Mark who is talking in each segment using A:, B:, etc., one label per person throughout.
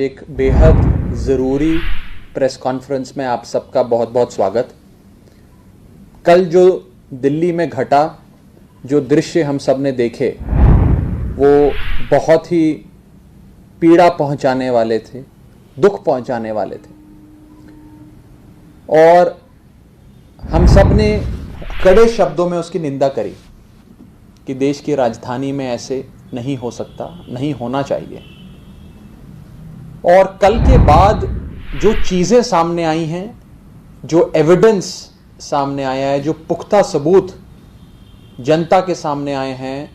A: एक बेहद ज़रूरी प्रेस कॉन्फ्रेंस में आप सबका बहुत बहुत स्वागत। कल जो दिल्ली में घटा, जो दृश्य हम सब ने देखे, वो बहुत ही पीड़ा पहुंचाने वाले थे, दुख पहुंचाने वाले थे। और हम सब ने कड़े शब्दों में उसकी निंदा करी कि देश की राजधानी में ऐसे नहीं हो सकता, नहीं होना चाहिए। और कल के बाद जो चीज़ें सामने आई हैं, जो एविडेंस सामने आया है, जो पुख्ता सबूत जनता के सामने आए हैं,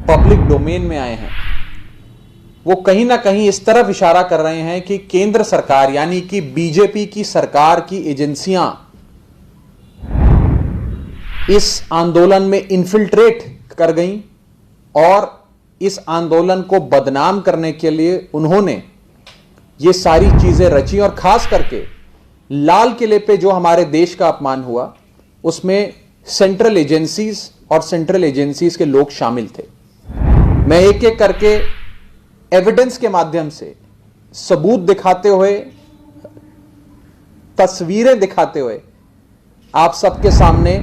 A: पब्लिक डोमेन में आए हैं, वो कहीं ना कहीं इस तरफ इशारा कर रहे हैं कि केंद्र सरकार यानी कि बीजेपी की सरकार की एजेंसियां इस आंदोलन में इन्फिल्ट्रेट कर गईं और इस आंदोलन को बदनाम करने के लिए उन्होंने ये सारी चीजें रची। और खास करके लाल किले पे जो हमारे देश का अपमान हुआ, उसमें सेंट्रल एजेंसीज और सेंट्रल एजेंसीज के लोग शामिल थे। मैं एक एक करके एविडेंस के माध्यम से, सबूत दिखाते हुए, तस्वीरें दिखाते हुए आप सबके सामने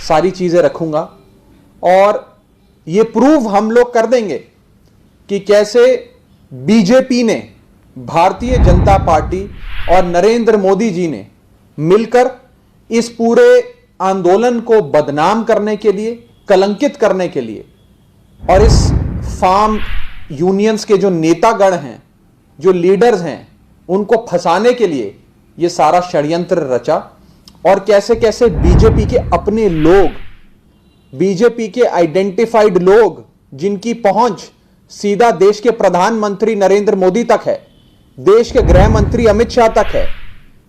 A: सारी चीजें रखूंगा और ये प्रूव हम लोग कर देंगे कि कैसे बीजेपी ने, भारतीय जनता पार्टी और नरेंद्र मोदी जी ने मिलकर इस पूरे आंदोलन को बदनाम करने के लिए, कलंकित करने के लिए और इस फार्म यूनियंस के जो नेतागण हैं, जो लीडर्स हैं, उनको फंसाने के लिए यह सारा षड्यंत्र रचा। और कैसे कैसे बीजेपी के अपने लोग, बीजेपी के आइडेंटिफाइड लोग, जिनकी पहुंच सीधा देश के प्रधानमंत्री नरेंद्र मोदी तक है, देश के गृह मंत्री अमित शाह तक है,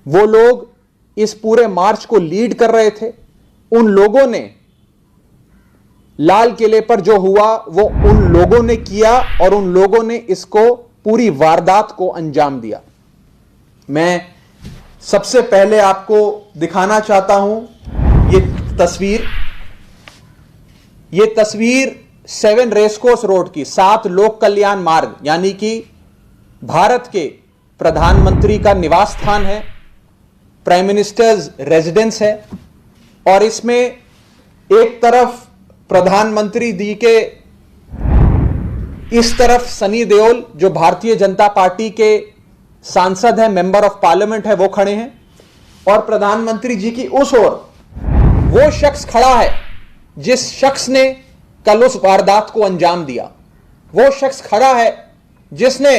A: वो लोग इस पूरे मार्च को लीड कर रहे थे। उन लोगों ने, लाल किले पर जो हुआ वो उन लोगों ने किया और उन लोगों ने इसको, पूरी वारदात को अंजाम दिया। मैं सबसे पहले आपको दिखाना चाहता हूं ये तस्वीर। ये तस्वीर 7 रेसकोर्स रोड की, 7 लोक कल्याण मार्ग यानी कि भारत के प्रधानमंत्री का निवास स्थान है, प्राइम मिनिस्टर्स रेजिडेंस है। और इसमें एक तरफ प्रधानमंत्री जी के, इस तरफ सनी देओल जो भारतीय जनता पार्टी के सांसद है, मेंबर ऑफ पार्लियामेंट है, वो खड़े हैं। और प्रधानमंत्री जी की उस ओर वो शख्स खड़ा है जिस शख्स ने कल उस वारदात को अंजाम दिया। वो शख्स खड़ा है जिसने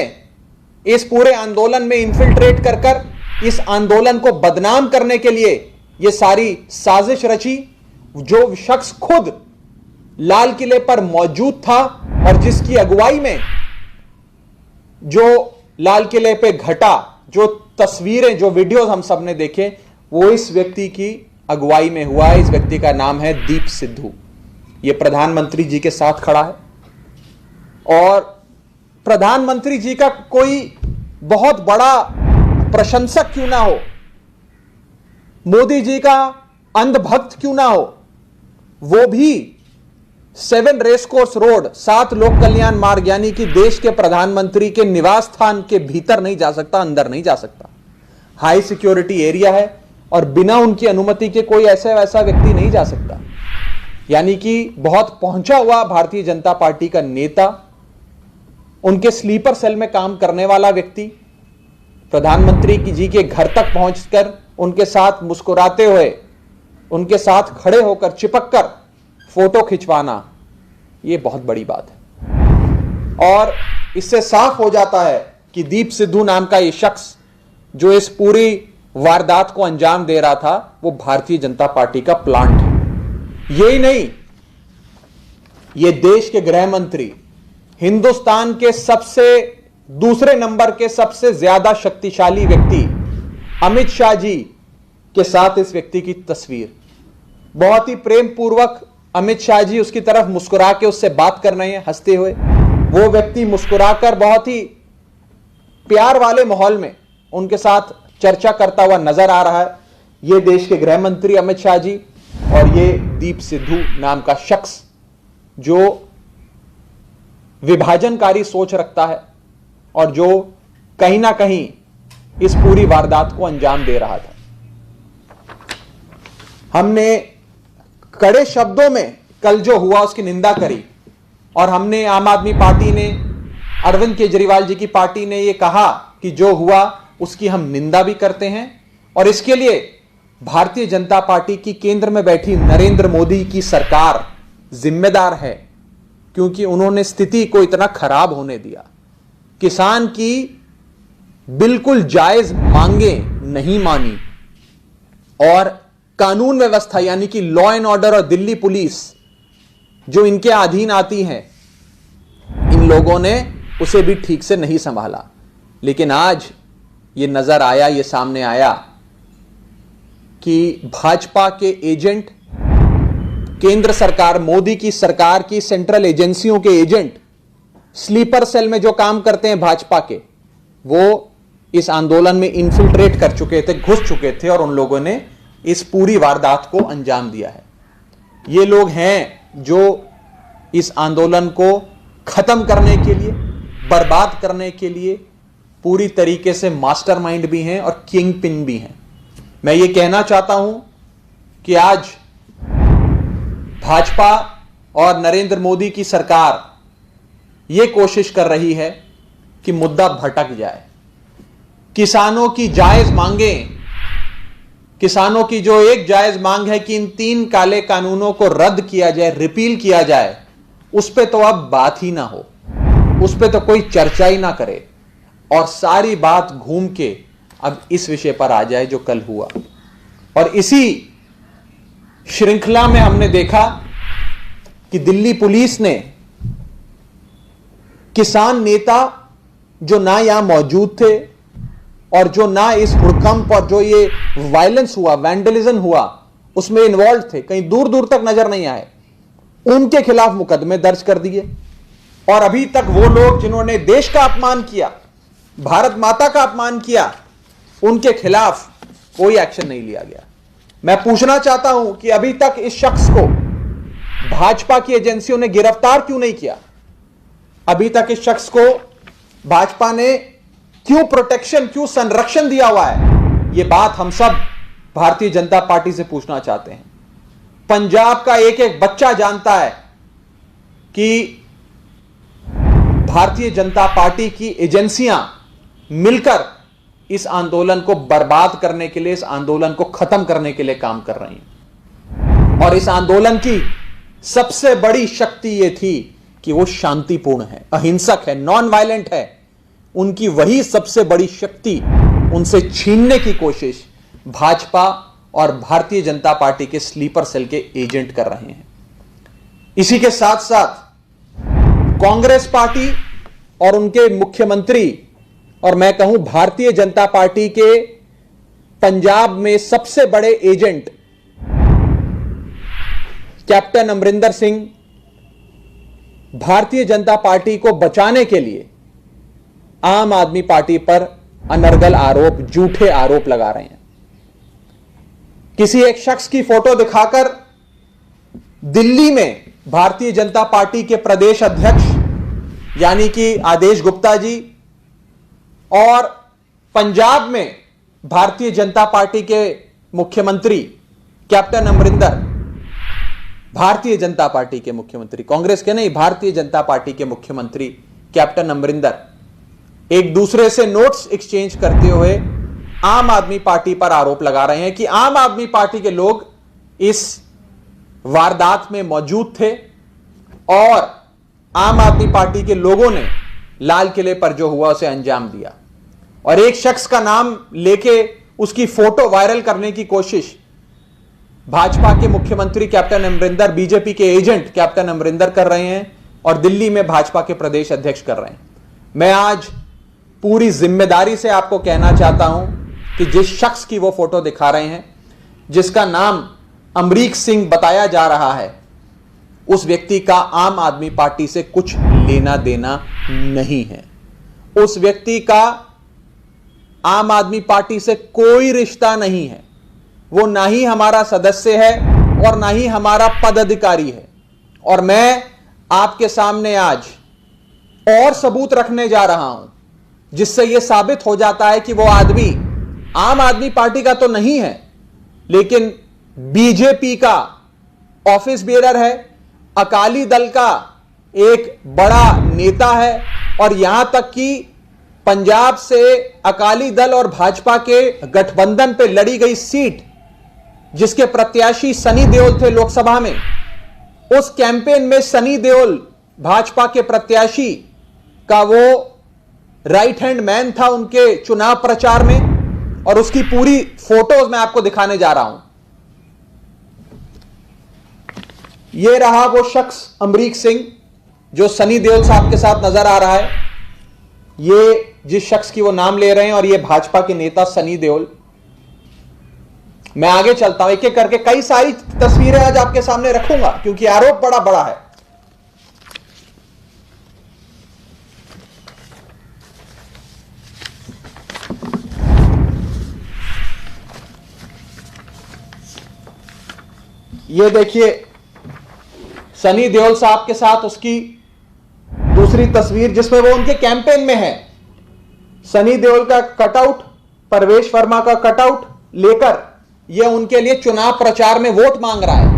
A: इस पूरे आंदोलन में इन्फिल्ट्रेट कर कर इस आंदोलन को बदनाम करने के लिए यह सारी साजिश रची। जो शख्स खुद लाल किले पर मौजूद था और जिसकी अगुवाई में जो लाल किले पे घटा, जो तस्वीरें, जो वीडियोस हम सब ने देखे, वो इस व्यक्ति की अगुवाई में हुआ है। इस व्यक्ति का नाम है दीप सिद्धू। ये प्रधानमंत्री जी के साथ खड़ा है और प्रधानमंत्री जी का कोई बहुत बड़ा प्रशंसक क्यों ना हो, मोदी जी का अंधभक्त क्यों ना हो, वो भी 7 रेसकोर्स रोड, 7 लोक कल्याण मार्ग यानी कि देश के प्रधानमंत्री के निवास स्थान के भीतर नहीं जा सकता, अंदर नहीं जा सकता। हाई सिक्योरिटी एरिया है और बिना उनकी अनुमति के कोई ऐसा वैसा व्यक्ति नहीं जा सकता। यानी कि बहुत पहुंचा हुआ भारतीय जनता पार्टी का नेता, उनके स्लीपर सेल में काम करने वाला व्यक्ति, प्रधानमंत्री जी के घर तक पहुंचकर उनके साथ मुस्कुराते हुए, उनके साथ खड़े होकर, चिपक कर फोटो खिंचवाना, यह बहुत बड़ी बात है। और इससे साफ हो जाता है कि दीप सिद्धू नाम का यह शख्स जो इस पूरी वारदात को अंजाम दे रहा था, वो भारतीय जनता पार्टी का प्लांट है। यही नहीं, ये देश के गृह मंत्री, हिंदुस्तान के दूसरे नंबर के सबसे ज्यादा शक्तिशाली व्यक्ति अमित शाह जी के साथ इस व्यक्ति की तस्वीर। बहुत ही प्रेम पूर्वक अमित शाह जी उसकी तरफ मुस्कुरा के उससे बात कर रहे हैं, हंसते हुए। वो व्यक्ति मुस्कुराकर बहुत ही प्यार वाले माहौल में उनके साथ चर्चा करता हुआ नजर आ रहा है। ये देश के गृह मंत्री अमित शाह जी और ये दीप सिद्धू नाम का शख्स जो विभाजनकारी सोच रखता है और जो कहीं ना कहीं इस पूरी वारदात को अंजाम दे रहा था। हमने कड़े शब्दों में कल जो हुआ उसकी निंदा करी और हमने, आम आदमी पार्टी ने, अरविंद केजरीवाल जी की पार्टी ने यह कहा कि जो हुआ उसकी हम निंदा भी करते हैं और इसके लिए भारतीय जनता पार्टी की केंद्र में बैठी नरेंद्र मोदी की सरकार जिम्मेदार है, क्योंकि उन्होंने स्थिति को इतना खराब होने दिया। किसान की बिल्कुल जायज मांगे नहीं मानी और कानून व्यवस्था यानी कि लॉ एंड ऑर्डर और दिल्ली पुलिस जो इनके अधीन आती है, इन लोगों ने उसे भी ठीक से नहीं संभाला। लेकिन आज ये नजर आया, ये सामने आया कि भाजपा के एजेंट, केंद्र सरकार, मोदी की सरकार की सेंट्रल एजेंसियों के एजेंट, स्लीपर सेल में जो काम करते हैं भाजपा के, वो इस आंदोलन में इन्फिल्ट्रेट कर चुके थे, घुस चुके थे और उन लोगों ने इस पूरी वारदात को अंजाम दिया है। ये लोग हैं जो इस आंदोलन को खत्म करने के लिए, बर्बाद करने के लिए पूरी तरीके से मास्टरमाइंड भी हैं और किंग पिन भी हैं। मैं ये कहना चाहता हूं कि आज भाजपा और नरेंद्र मोदी की सरकार ये कोशिश कर रही है कि मुद्दा भटक जाए। किसानों की जायज मांगें, किसानों की जो एक जायज मांग है कि इन 3 काले कानूनों को रद्द किया जाए, रिपील किया जाए, उस पे तो अब बात ही ना हो, उस पे तो कोई चर्चा ही ना करे और सारी बात घूम के अब इस विषय पर आ जाए जो कल हुआ। और इसी श्रृंखला में हमने देखा कि दिल्ली पुलिस ने किसान नेता जो ना यहां मौजूद थे और जो ना इस भूकंप और जो ये वायलेंस हुआ, वैंडलिज्म हुआ, उसमें इन्वॉल्व थे, कहीं दूर दूर तक नजर नहीं आए, उनके खिलाफ मुकदमे दर्ज कर दिए। और अभी तक वो लोग जिन्होंने देश का अपमान किया, भारत माता का अपमान किया, उनके खिलाफ कोई एक्शन नहीं लिया गया। मैं पूछना चाहता हूं कि अभी तक इस शख्स को भाजपा की एजेंसियों ने गिरफ्तार क्यों नहीं किया? अभी तक इस शख्स को भाजपा ने क्यों प्रोटेक्शन, क्यों संरक्षण दिया हुआ है? यह बात हम सब भारतीय जनता पार्टी से पूछना चाहते हैं। पंजाब का एक एक बच्चा जानता है कि भारतीय जनता पार्टी की एजेंसियां मिलकर इस आंदोलन को बर्बाद करने के लिए, इस आंदोलन को खत्म करने के लिए काम कर रही हैं। और इस आंदोलन की सबसे बड़ी शक्ति यह थी कि वो शांतिपूर्ण है, अहिंसक है, नॉन वायलेंट है। उनकी वही सबसे बड़ी शक्ति उनसे छीनने की कोशिश भाजपा और भारतीय जनता पार्टी के स्लीपर सेल के एजेंट कर रहे हैं। इसी के साथ साथ कांग्रेस पार्टी और उनके मुख्यमंत्री, और मैं कहूं भारतीय जनता पार्टी के पंजाब में सबसे बड़े agent captain Amarinder Singh, Bharatiya Janata party को बचाने के लिए आम आदमी पार्टी पर अनर्गल आरोप, झूठे आरोप लगा रहे हैं। किसी एक शख्स की फोटो दिखाकर दिल्ली में भारतीय जनता पार्टी के प्रदेश अध्यक्ष यानी कि आदेश गुप्ता जी और पंजाब में भारतीय जनता पार्टी के मुख्यमंत्री कैप्टन अमरिंदर, भारतीय जनता पार्टी के मुख्यमंत्री, कांग्रेस के नहीं, भारतीय जनता पार्टी के मुख्यमंत्री कैप्टन अमरिंदर एक दूसरे से नोट्स एक्सचेंज करते हुए आम आदमी पार्टी पर आरोप लगा रहे हैं कि आम आदमी पार्टी के लोग इस वारदात में मौजूद थे और आम आदमी पार्टी के लोगों ने लाल किले पर जो हुआ उसे अंजाम दिया। और एक शख्स का नाम लेके उसकी फोटो वायरल करने की कोशिश भाजपा के मुख्यमंत्री कैप्टन अमरिंदर, बीजेपी के एजेंट कैप्टन अमरिंदर कर रहे हैं और दिल्ली में भाजपा के प्रदेश अध्यक्ष कर रहे हैं। मैं आज पूरी जिम्मेदारी से आपको कहना चाहता हूं कि जिस शख्स की वो फोटो दिखा रहे हैं, जिसका नाम अमरीक सिंह बताया जा रहा है, उस व्यक्ति का आम आदमी पार्टी से कुछ लेना देना नहीं है। उस व्यक्ति का आम आदमी पार्टी से कोई रिश्ता नहीं है। वो ना ही हमारा सदस्य है और ना ही हमारा पदाधिकारी है। और मैं आपके सामने आज और सबूत रखने जा रहा हूं जिससे यह साबित हो जाता है कि वो आदमी आम आदमी पार्टी का तो नहीं है, लेकिन बीजेपी का ऑफिस बेरर है, अकाली दल का एक बड़ा नेता है, और यहां तक कि पंजाब से अकाली दल और भाजपा के गठबंधन पे लड़ी गई सीट, जिसके प्रत्याशी सनी देओल थे लोकसभा में, उस कैंपेन में सनी देओल भाजपा के प्रत्याशी का वो राइट हैंड मैन था उनके चुनाव प्रचार में, और उसकी पूरी फोटोज मैं आपको दिखाने जा रहा हूं। यह रहा वो शख्स अमरीक सिंह जो सनी देओल साहब के साथ नजर आ रहा है। ये जिस शख्स की वो नाम ले रहे हैं, और ये भाजपा के नेता सनी देओल। मैं आगे चलता हूं, एक एक करके कई सारी तस्वीरें आज आपके सामने रखूंगा, क्योंकि आरोप बड़ा बड़ा है। ये देखिए सनी देओल साहब के साथ उसकी दूसरी तस्वीर, जिसमें वो उनके कैंपेन में है। सनी देओल का कटआउट, परवेश वर्मा का कटआउट लेकर ये उनके लिए चुनाव प्रचार में वोट मांग रहा है।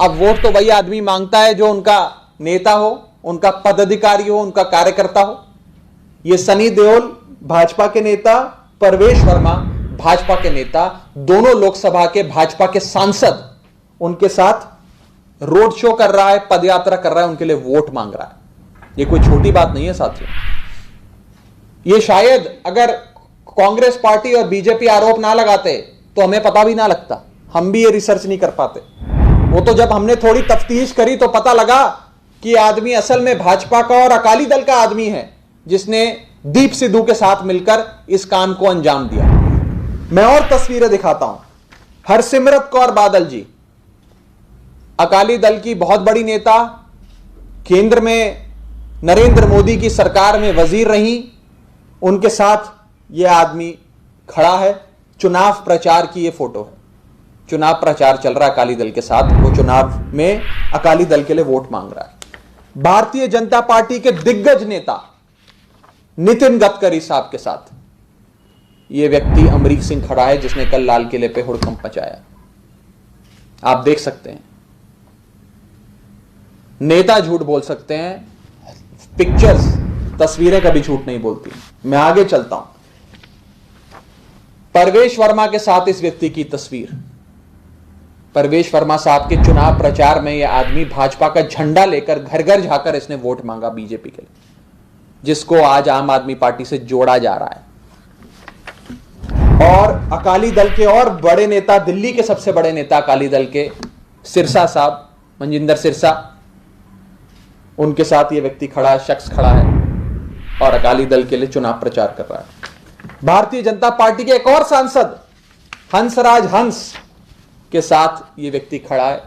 A: अब वोट तो वही आदमी मांगता है जो उनका नेता हो, उनका पदाधिकारी हो, उनका कार्यकर्ता हो। ये सनी देओल भाजपा के नेता, परवेश वर्मा भाजपा के नेता, दोनों लोकसभा के भाजपा के सांसद उनके साथ रोड शो कर रहा है, पदयात्रा कर रहा है, उनके लिए वोट मांग रहा है। ये कोई छोटी बात नहीं है साथियों। ये शायद अगर कांग्रेस पार्टी और बीजेपी आरोप ना लगाते तो हमें पता भी ना लगता, हम भी ये रिसर्च नहीं कर पाते। वो तो जब हमने थोड़ी तफ्तीश करी तो पता लगा कि आदमी असल में भाजपा का और अकाली दल का आदमी है, जिसने दीप सिद्धू के साथ मिलकर इस काम को अंजाम दिया। मैं और तस्वीरें दिखाता हूं। हरसिमरत कौर बादल जी अकाली दल की बहुत बड़ी नेता, केंद्र में नरेंद्र मोदी की सरकार में वजीर रही, उनके साथ यह आदमी खड़ा है। चुनाव प्रचार की यह फोटो है, चुनाव प्रचार चल रहा है अकाली दल के साथ, वो चुनाव में अकाली दल के लिए वोट मांग रहा है। भारतीय जनता पार्टी के दिग्गज नेता नितिन गडकरी साहब के साथ यह व्यक्ति अमरीक सिंह खड़ा है, जिसने कल लाल किले पे हुड़कंप मचाया। आप देख सकते हैं, नेता झूठ बोल सकते हैं, पिक्चर्स, तस्वीरें कभी झूठ नहीं बोलती। मैं आगे चलता हूं। परवेश वर्मा के साथ इस व्यक्ति की तस्वीर। परवेश वर्मा साहब के चुनाव प्रचार में यह आदमी भाजपा का झंडा लेकर घर घर जाकर इसने वोट मांगा बीजेपी के लिए, जिसको आज आम आदमी पार्टी से जोड़ा जा रहा है। और अकाली दल के और बड़े नेता, दिल्ली के सबसे बड़े नेता अकाली दल के सिरसा साहब, मनजिंदर सिरसा, उनके साथ ये व्यक्ति खड़ा है, शख्स खड़ा है और अकाली दल के लिए चुनाव प्रचार कर रहा है। भारतीय जनता पार्टी के एक और सांसद हंसराज हंस के साथ ये व्यक्ति खड़ा है,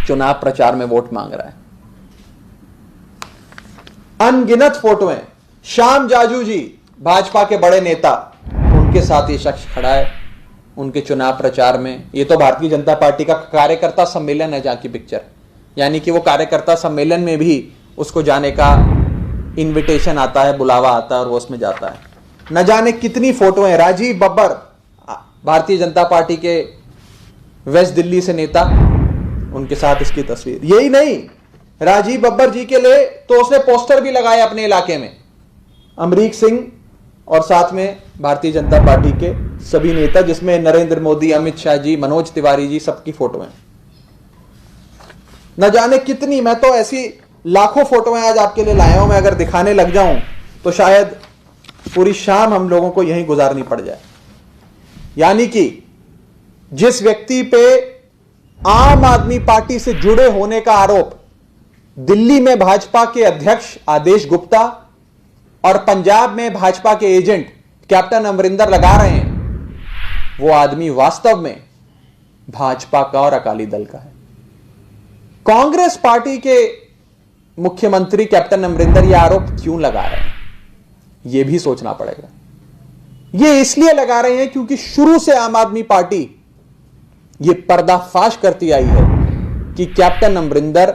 A: चुनाव प्रचार में वोट मांग रहा है। अनगिनत फोटोएं, श्याम जाजू जी भाजपा के बड़े नेता, उनके साथ ये शख्स खड़ा है उनके चुनाव प्रचार में। ये तो भारतीय जनता पार्टी का कार्यकर्ता सम्मेलन है जहां की पिक्चर, यानी कि वो कार्यकर्ता सम्मेलन में भी उसको जाने का इनविटेशन आता है, बुलावा आता है और वो उसमें जाता है। न जाने कितनी फोटो हैं। राजीव बब्बर भारतीय जनता पार्टी के वेस्ट दिल्ली से नेता, उनके साथ इसकी तस्वीर। यही नहीं, राजीव बब्बर जी के लिए तो उसने पोस्टर भी लगाए अपने इलाके में, अमरीक सिंह और साथ में भारतीय जनता पार्टी के सभी नेता, जिसमें नरेंद्र मोदी, अमित शाह जी, मनोज तिवारी जी, सबकी फोटो हैं। न जाने कितनी, मैं तो ऐसी लाखों फोटोएं आज आपके लिए लाया हूं। मैं अगर दिखाने लग जाऊं तो शायद पूरी शाम हम लोगों को यहीं गुजारनी पड़ जाए। यानी कि जिस व्यक्ति पे आम आदमी पार्टी से जुड़े होने का आरोप दिल्ली में भाजपा के अध्यक्ष आदेश गुप्ता और पंजाब में भाजपा के एजेंट कैप्टन अमरिंदर लगा रहे हैं, वो आदमी वास्तव में भाजपा का और अकाली दल का है। कांग्रेस पार्टी के मुख्यमंत्री कैप्टन अमरिंदर ये आरोप क्यों लगा रहे हैं, यह भी सोचना पड़ेगा। ये इसलिए लगा रहे हैं क्योंकि शुरू से आम आदमी पार्टी ये पर्दाफाश करती आई है कि कैप्टन अमरिंदर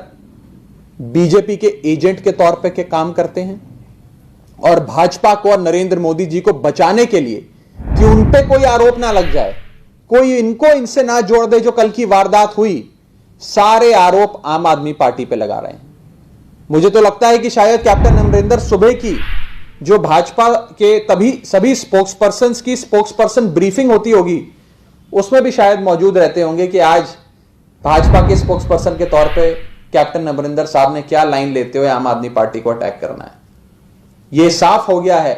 A: बीजेपी के एजेंट के तौर पे के काम करते हैं और भाजपा को और नरेंद्र मोदी जी को बचाने के लिए कि उन पे कोई आरोप ना लग जाए, कोई इनसे ना जोड़ दे जो कल की वारदात हुई, सारे आरोप आम आदमी पार्टी पे लगा रहे हैं। मुझे तो लगता है कि शायद कैप्टन अमरिंदर सुबह की जो भाजपा के तभी सभी स्पोक्सपर्सन्स की स्पोक्सपर्सन ब्रीफिंग होती होगी, उसमें भी शायद मौजूद रहते होंगे कि आज भाजपा के स्पोक्सपर्सन के तौर पे कैप्टन अमरिंदर साहब ने क्या लाइन लेते हुए आम आदमी पार्टी को अटैक करना है। यह साफ हो गया है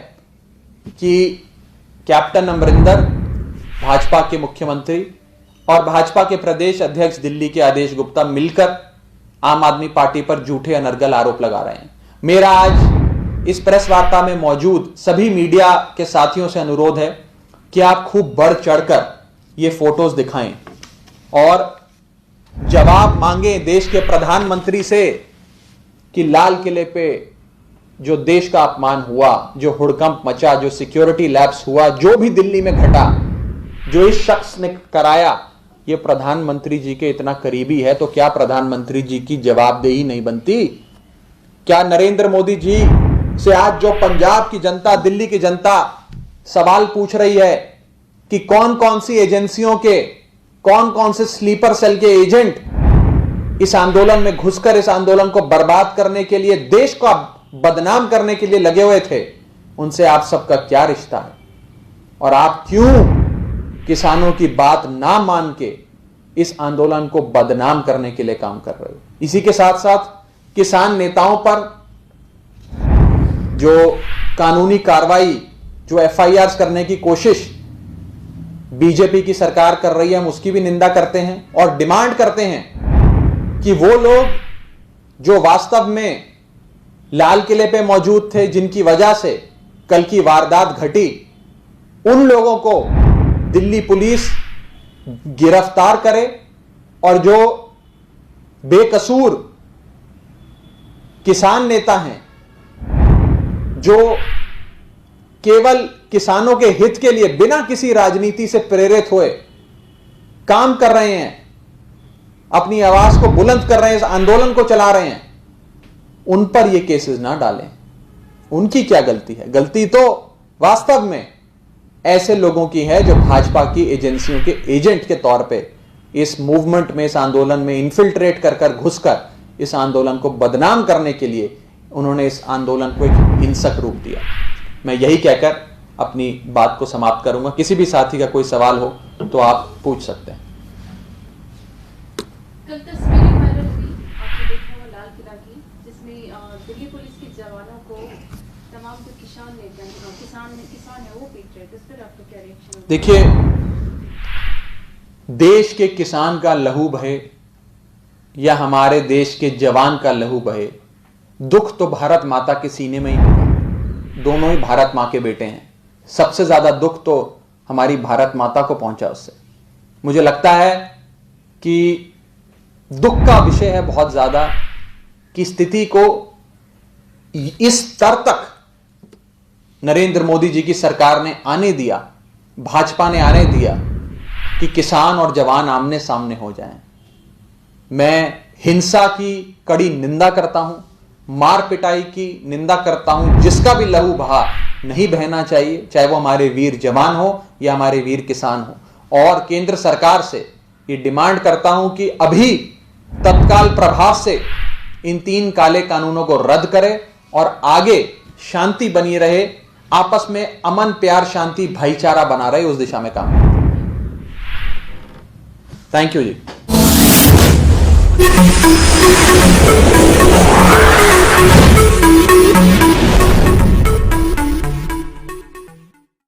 A: कि कैप्टन अमरिंदर, भाजपा के मुख्यमंत्री और भाजपा के प्रदेश अध्यक्ष दिल्ली के आदेश गुप्ता मिलकर आम आदमी पार्टी पर झूठे अनर्गल आरोप लगा रहे हैं। मेरा आज इस प्रेस वार्ता में मौजूद सभी मीडिया के साथियों से अनुरोध है कि आप खूब बढ़ चढ़कर ये फोटोज दिखाएं और जवाब मांगे देश के प्रधानमंत्री से कि लाल किले पे जो देश का अपमान हुआ, जो हुड़कंप मचा, जो सिक्योरिटी लैप्स हुआ, जो भी दिल्ली में घटा, जो इस शख्स ने कराया, ये प्रधानमंत्री जी के इतना करीबी है, तो क्या प्रधानमंत्री जी की जवाबदेही नहीं बनती? क्या नरेंद्र मोदी जी से आज जो पंजाब की जनता, दिल्ली की जनता सवाल पूछ रही है कि कौन कौन सी एजेंसियों के, कौन कौन से स्लीपर सेल के एजेंट इस आंदोलन में घुसकर इस आंदोलन को बर्बाद करने के लिए, देश को बदनाम करने के लिए लगे हुए थे, उनसे आप सबका क्या रिश्ता है? और आप क्यों किसानों की बात ना मान के इस आंदोलन को बदनाम करने के लिए काम कर रहे हो? इसी के साथ साथ किसान नेताओं पर जो कानूनी कार्रवाई, जो एफआईआर करने की कोशिश बीजेपी की सरकार कर रही है, हम उसकी भी निंदा करते हैं और डिमांड करते हैं कि वो लोग जो वास्तव में लाल किले पे मौजूद थे, जिनकी वजह से कल की वारदात घटी, उन लोगों को दिल्ली पुलिस गिरफ्तार करे और जो बेकसूर किसान नेता हैं, जो केवल किसानों के हित के लिए बिना किसी राजनीति से प्रेरित हुए काम कर रहे हैं, अपनी आवाज को बुलंद कर रहे हैं, इस आंदोलन को चला रहे हैं, उन पर ये केसेस ना डालें। उनकी क्या गलती है? गलती तो वास्तव में ऐसे लोगों की है जो भाजपा की एजेंसियों के एजेंट के तौर पे इस मूवमेंट में, इस आंदोलन में इन्फिल्ट्रेट कर घुसकर इस आंदोलन को बदनाम करने के लिए उन्होंने इस आंदोलन को एक हिंसक रूप दिया। मैं यही कहकर अपनी बात को समाप्त करूंगा। किसी भी साथी का कोई सवाल हो तो आप पूछ सकते हैं।
B: कल तस्वीरें वायरल हुई, आपने देखा होगा लाल किला की, जिसमें दिल्ली पुलिस के जवानों को तमाम जो किसान है वो पीट रहे थे। इस पर आपका क्या रिएक्शन है?
A: देखिए, देश के किसान का लहू बहे या हमारे देश के जवान का लहू बहे, दुख तो भारत माता के सीने में ही होगा। दोनों ही भारत मां के बेटे हैं। सबसे ज्यादा दुख तो हमारी भारत माता को पहुंचा उससे। मुझे लगता है कि दुख का विषय है बहुत ज्यादा कि स्थिति को इस स्तर तक नरेंद्र मोदी जी की सरकार ने आने दिया, भाजपा ने आने दिया कि किसान और जवान आमने सामने हो जाएं। मैं हिंसा की कड़ी निंदा करता हूं, मार पिटाई की निंदा करता हूं। जिसका भी लहू बहा नहीं बहना चाहिए, चाहे वो हमारे वीर जवान हो या हमारे वीर किसान हो। और केंद्र सरकार से ये डिमांड करता हूं कि अभी तत्काल प्रभाव से इन 3 काले कानूनों को रद्द करे और आगे शांति बनी रहे, आपस में अमन, प्यार, शांति, भाईचारा बना रहे, उस दिशा में काम करें। Thank you ji.